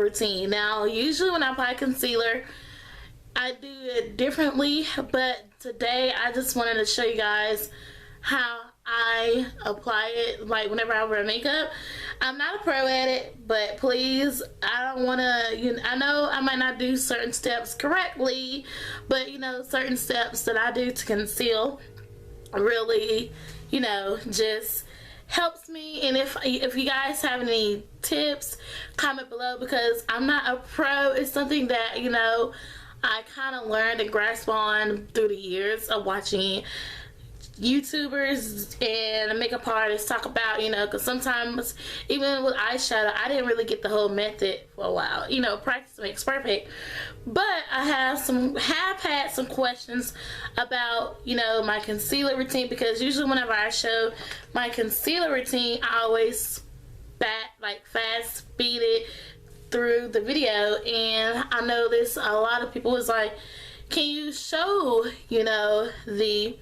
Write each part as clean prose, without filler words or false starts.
routine. Now, usually when I apply concealer, I do it differently, but today I just wanted to show you guys how I apply it, like whenever I wear makeup. I'm not a pro at it, but please, I don't want to, I know I might not do certain steps correctly, but certain steps that I do to conceal really, just helps me. And if you guys have any tips, comment below, because I'm not a pro. It's something that I kind of learned and grasped on through the years of watching YouTubers and makeup artists talk about, because sometimes even with eyeshadow, I didn't really get the whole method for a while. Practice makes perfect. But I have had some questions about, my concealer routine, because usually whenever I show my concealer routine, I always fast speed it through the video. And I noticed a lot of people was like, can you show, the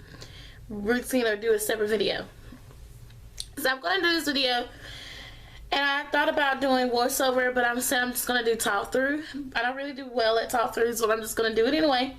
routine or do a separate video? So I'm going to do this video, and I thought about doing voiceover, but I'm just going to do talk through. I don't really do well at talk throughs, but I'm just going to do it anyway.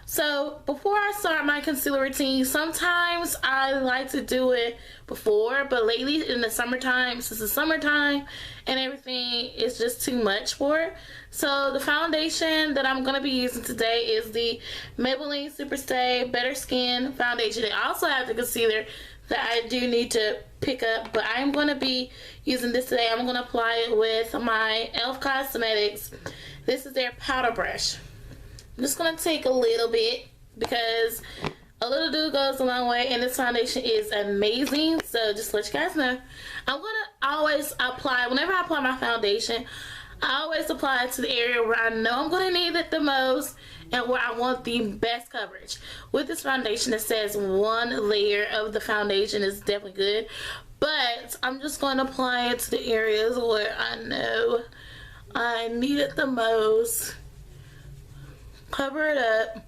So before I start my concealer routine, sometimes I like to do it before, but lately in the summertime, since it's summertime and everything, is just too much for it. So the foundation that I'm going to be using today is the Maybelline Superstay Better Skin Foundation. They also have the concealer that I do need to pick up, but I'm going to be using this today. I'm going to apply it with my e.l.f. Cosmetics. This is their powder brush. I'm just going to take a little bit, because a little do goes a long way, and this foundation is amazing. So just to let you guys know, I'm going to always apply, whenever I apply my foundation, I always apply it to the area where I know I'm going to need it the most and where I want the best coverage. With this foundation, it says one layer of the foundation is definitely good, but I'm just going to apply it to the areas where I know I need it the most. Cover it up,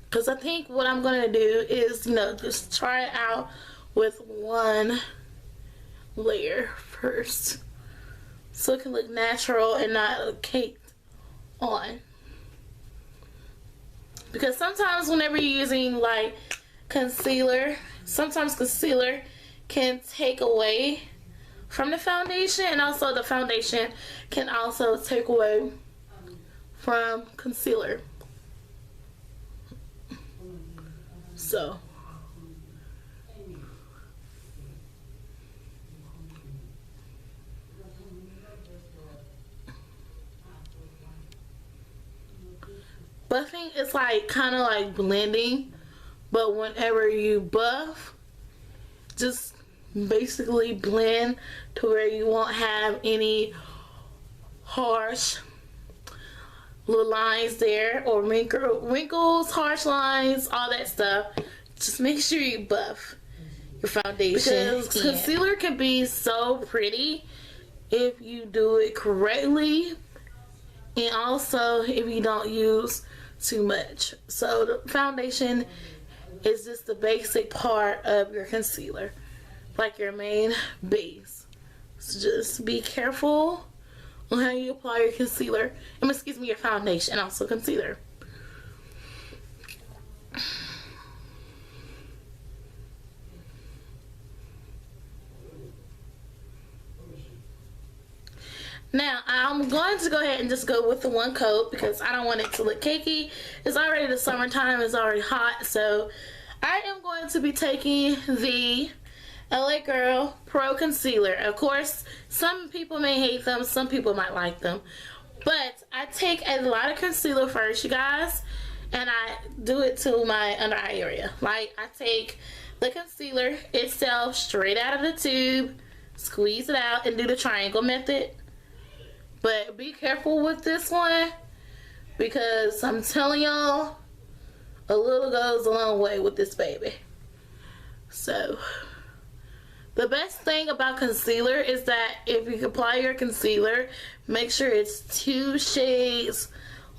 because I think what I'm going to do is, just try it out with one layer first, so it can look natural and not caked on. Because sometimes whenever you're using like concealer, sometimes concealer can take away from the foundation, and also the foundation can also take away from concealer. So buffing is like kind of like blending, but whenever you buff, just basically blend to where you won't have any harsh little lines there, or wrinkles, harsh lines, all that stuff. Just make sure you buff your foundation, because concealer can be so pretty if you do it correctly, and also if you don't use too much. So the foundation is just the basic part of your concealer, like your main base. So just be careful on how you apply your concealer, your foundation, and also concealer. Now I'm going to go ahead and just go with the one coat, because I don't want it to look cakey. It's already the summertime, it's already hot, so I am going to be taking the LA Girl Pro Concealer. Of course, some people may hate them, some people might like them, but I take a lot of concealer first, you guys, and I do it to my under eye area. Like, I take the concealer itself straight out of the tube, squeeze it out, and do the triangle method. But be careful with this one, because I'm telling y'all, a little goes a long way with this baby. So the best thing about concealer is that if you apply your concealer, make sure it's 2 shades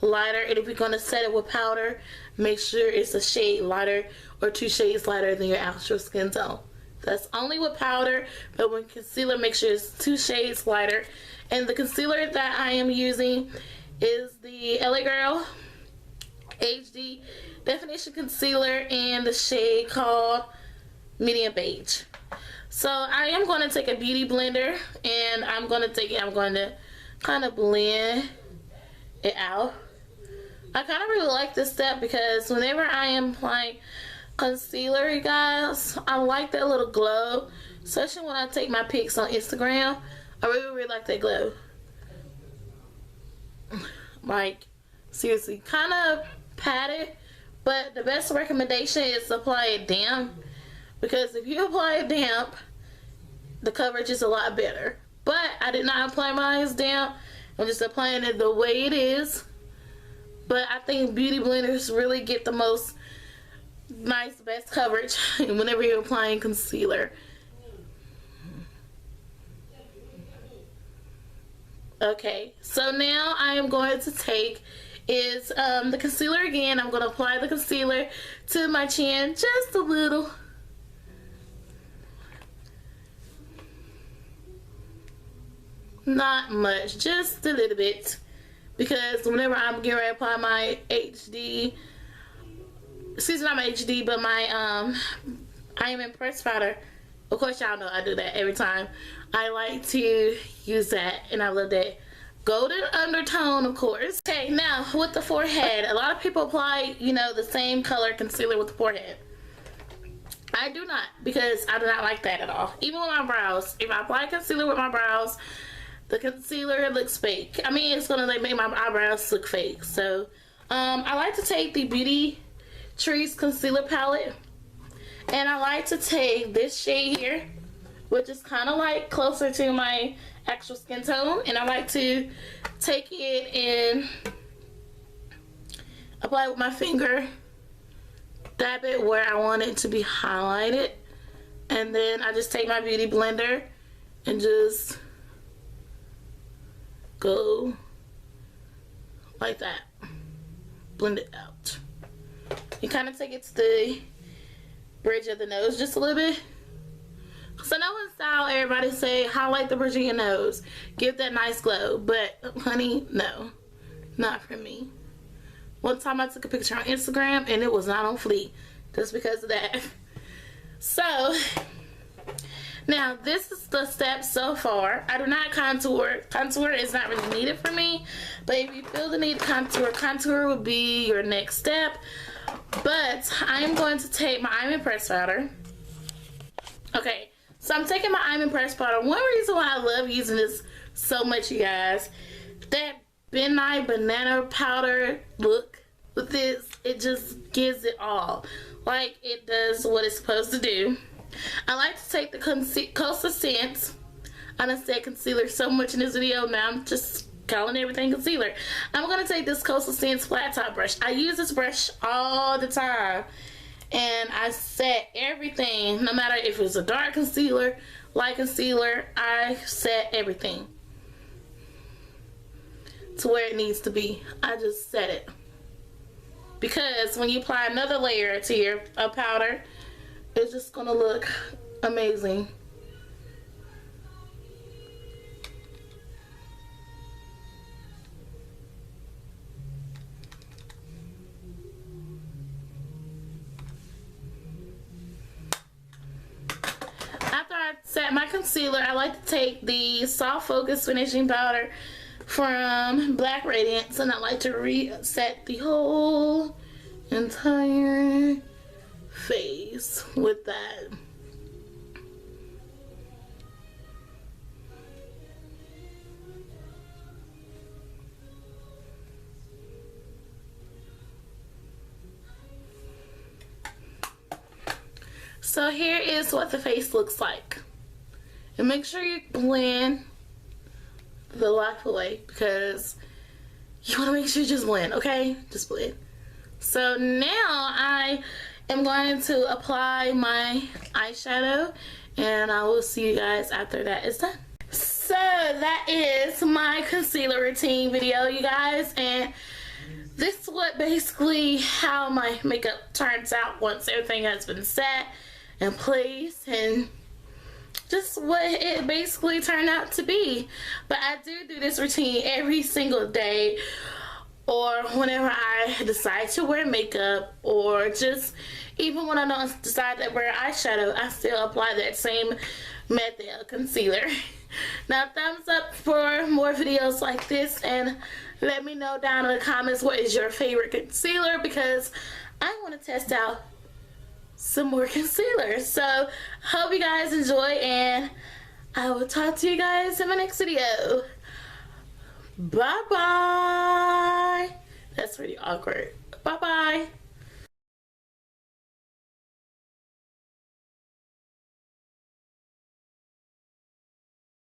lighter, and if you're going to set it with powder, make sure it's a shade lighter or 2 shades lighter than your actual skin tone. That's only with powder, but when concealer, make sure it's 2 shades lighter. And the concealer that I am using is the LA Girl HD Definition Concealer in the shade called Medium Beige. So I am going to take a beauty blender and I'm going to kind of blend it out. I kind of really like this step because whenever I am applying concealer, you guys, I like that little glow, especially when I take my pics on Instagram. I really like that glow. Like, seriously, kind of pat it, but the best recommendation is to apply it damp, because if you apply it damp, the coverage is a lot better. But I did not apply mine damp. I'm just applying it the way it is. But I think beauty blenders really get the most best coverage whenever you're applying concealer. Okay, so now I am going to take the concealer again. I'm going to apply the concealer to my chin just a little. Not much, just a little bit. Because whenever I'm getting ready to apply my HD, excuse me, not my HD, but my I am impressed powder. Of course, y'all know I do that every time. I like to use that, and I love that golden undertone, of course. Okay, now with the forehead, a lot of people apply, you know, the same color concealer with the forehead. I do not, because I do not like that at all. Even with my brows, if I apply concealer with my brows, the concealer looks fake. I mean, it's gonna make my eyebrows look fake. So, I like to take the Beauty Trees concealer palette, and I like to take this shade here, which is kind of like closer to my actual skin tone, and I like to take it and apply it with my finger, dab it where I want it to be highlighted, and then I just take my beauty blender and just go like that, blend it out. You kind of take it to the bridge of the nose just a little bit. So now in style, everybody say highlight the bridge of your nose, give that nice glow, but honey, no, not for me. One time I took a picture on Instagram and it was not on fleek, just because of that. So now this is the step so far. I do not contour. Contour is not really needed for me, but if you feel the need to contour, contour will be your next step. But I am going to take my I'm Impressed powder. Okay, so I'm taking my I'm Impressed powder. One reason why I love using this so much, you guys, that midnight banana powder look with this, it just gives it all. Like, it does what it's supposed to do. I like to take the Coastal Scents. I done said concealer so much in this video, now I'm just calling everything concealer. I'm going to take this Coastal Scents flat top brush. I use this brush all the time, and I set everything, no matter if it's a dark concealer, light concealer, I set everything to where it needs to be. I just set it, because when you apply another layer to your powder, it's just gonna look amazing. After I set my concealer, I like to take the Soft Focus Finishing Powder from Black Radiance, and I like to reset the whole entire face with that. So here is what the face looks like, and make sure you blend the lock away, because you want to make sure you just blend, okay? Just blend. So now I am going to apply my eyeshadow, and I will see you guys after that is done. So that is my concealer routine video, you guys, and this is what basically how my makeup turns out once everything has been set in place. And just what it basically turned out to be. But I do this routine every single day, or whenever I decide to wear makeup, or just even when I don't decide to wear eyeshadow, I still apply that same method of concealer. Now, thumbs up for more videos like this, and let me know down in the comments what is your favorite concealer, because I want to test out some more concealers. So hope you guys enjoy, and I will talk to you guys in my next video. Bye bye. That's pretty awkward. Bye bye.